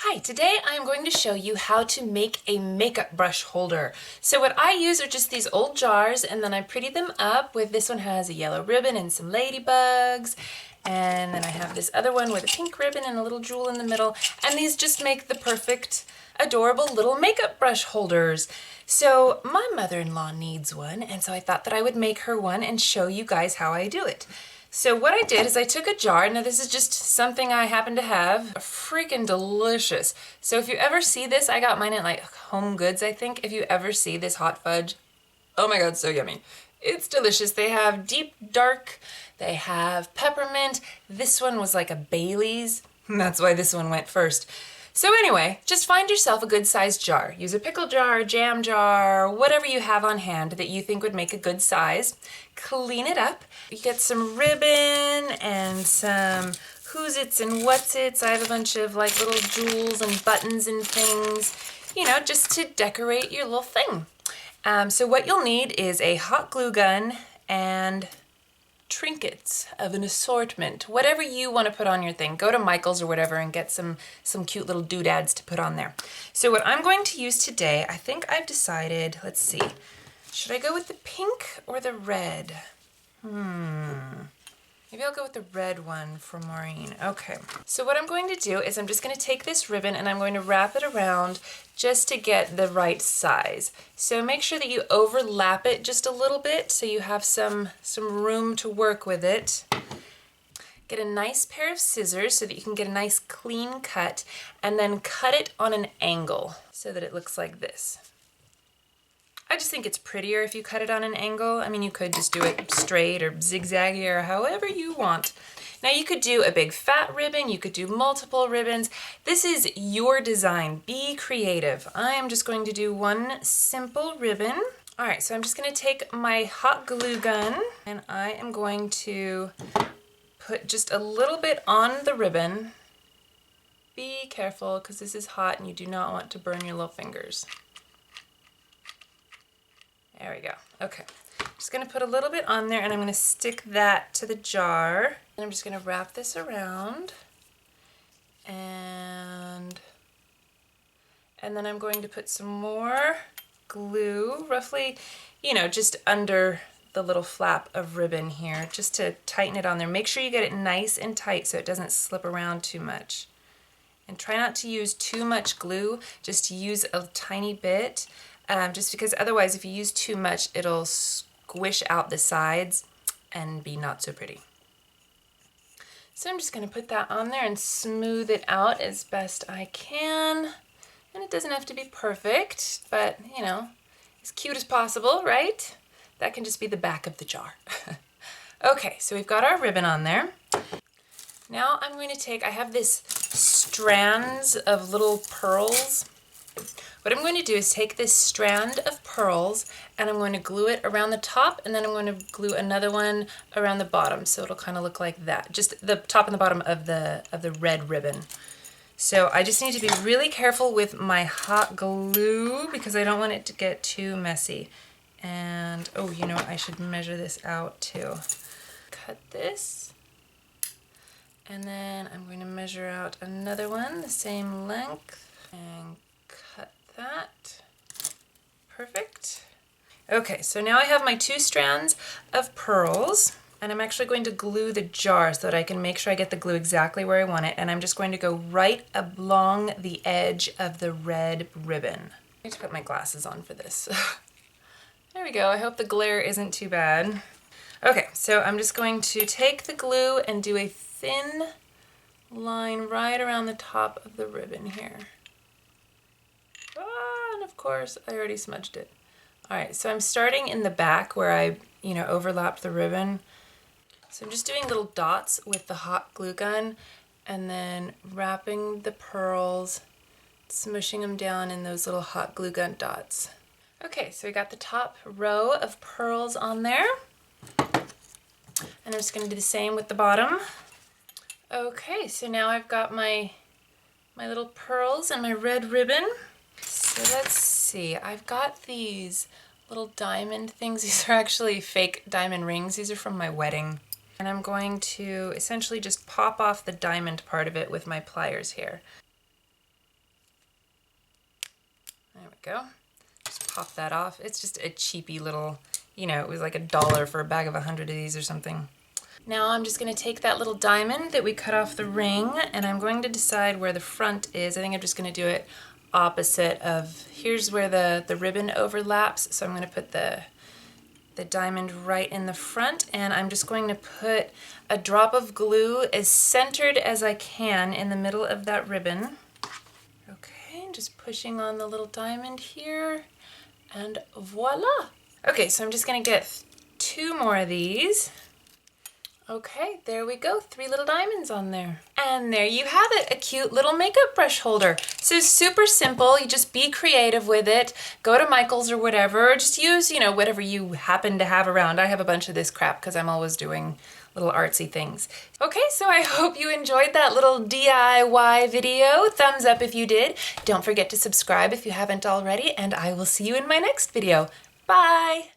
Hi, today I'm going to show you how to make a makeup brush holder. So what I use are just these old jars, and then I pretty them up with, this one has a yellow ribbon and some ladybugs, and then I have this other one with a pink ribbon and a little jewel in the middle, and these just make the perfect, adorable little makeup brush holders. So my mother-in-law needs one, and so I thought that I would make her one and show you guys how I do it. So what I did is I took a jar. Now this is just something I happen to have. Freaking delicious. So if you ever see this, I got mine at like Home Goods, I think. If you ever see this hot fudge, oh my god, so yummy. It's delicious. They have deep dark, they have peppermint. This one was like a Bailey's. That's why this one went first. So anyway, just find yourself a good sized jar. Use a pickle jar, jam jar, whatever you have on hand that you think would make a good size. Clean it up. You get some ribbon and some who's-its and what's-its. I have a bunch of like little jewels and buttons and things, you know, just to decorate your little thing. So what you'll need is a hot glue gun and trinkets of an assortment, whatever you want to put on your thing. Go to Michael's or whatever and get some cute little doodads to put on there. So what I'm going to use today, I think I've decided, let's see, should I go with the pink or the red? Maybe I'll go with the red one for Maureen. Okay, so what I'm going to do is I'm just going to take this ribbon and I'm going to wrap it around just to get the right size. So make sure that you overlap it just a little bit so you have some room to work with it. Get a nice pair of scissors so that you can get a nice clean cut, and then cut it on an angle so that it looks like this. I just think it's prettier if you cut it on an angle. I mean, you could just do it straight or zigzaggy or however you want. Now you could do a big fat ribbon, you could do multiple ribbons. This is your design. Be creative. I am just going to do one simple ribbon. All right, so I'm just gonna take my hot glue gun and I am going to put just a little bit on the ribbon. Be careful because this is hot and you do not want to burn your little fingers. There we go. Okay. Just going to put a little bit on there and I'm going to stick that to the jar. And I'm just going to wrap this around. And then I'm going to put some more glue, roughly, you know, just under the little flap of ribbon here, just to tighten it on there. Make sure you get it nice and tight so it doesn't slip around too much. And try not to use too much glue, just use a tiny bit. Just because otherwise if you use too much, it'll squish out the sides and be not so pretty. So I'm just going to put that on there and smooth it out as best I can. And it doesn't have to be perfect, but you know, as cute as possible, right? That can just be the back of the jar. Okay, so we've got our ribbon on there. Now I'm going to take, I have this strands of little pearls. What I'm going to do is take this strand of pearls and I'm going to glue it around the top, and then I'm going to glue another one around the bottom so it'll kind of look like that. Just the top and the bottom of the red ribbon. So I just need to be really careful with my hot glue because I don't want it to get too messy. And oh, you know what? I should measure this out too. Cut this. And then I'm going to measure out another one the same length and cut that. Perfect. Okay, so now I have my 2 strands of pearls, and I'm actually going to glue the jar so that I can make sure I get the glue exactly where I want it, and I'm just going to go right along the edge of the red ribbon. I need to put my glasses on for this. There we go. I hope the glare isn't too bad. Okay, so I'm just going to take the glue and do a thin line right around the top of the ribbon here. And of course, I already smudged it. All right, so I'm starting in the back where I, you know, overlapped the ribbon. So I'm just doing little dots with the hot glue gun and then wrapping the pearls, smushing them down in those little hot glue gun dots. Okay, so we got the top row of pearls on there. And I'm just gonna do the same with the bottom. Okay, so now I've got my little pearls and my red ribbon. So let's see, I've got these little diamond things. These are actually fake diamond rings. These are from my wedding. And I'm going to essentially just pop off the diamond part of it with my pliers here. go. Just pop that off. It's just a cheapy little, you know, it was like $1 for a bag of 100 of these or something. Now I'm just going to take that little diamond that we cut off the ring, and I'm going to decide where the front is. I think I'm just going to do it opposite of, here's where the ribbon overlaps, so I'm going to put the diamond right in the front, and I'm just going to put a drop of glue as centered as I can in the middle of that ribbon. Okay, just pushing on the little diamond here, and voila! Okay, so I'm just going to get 2 more of these. Okay, there we go, 3 little diamonds on there. And there you have it, a cute little makeup brush holder. So super simple, you just be creative with it. Go to Michael's or whatever, just use, you know, whatever you happen to have around. I have a bunch of this crap because I'm always doing little artsy things. Okay, so I hope you enjoyed that little DIY video. Thumbs up if you did. Don't forget to subscribe if you haven't already, and I will see you in my next video. Bye!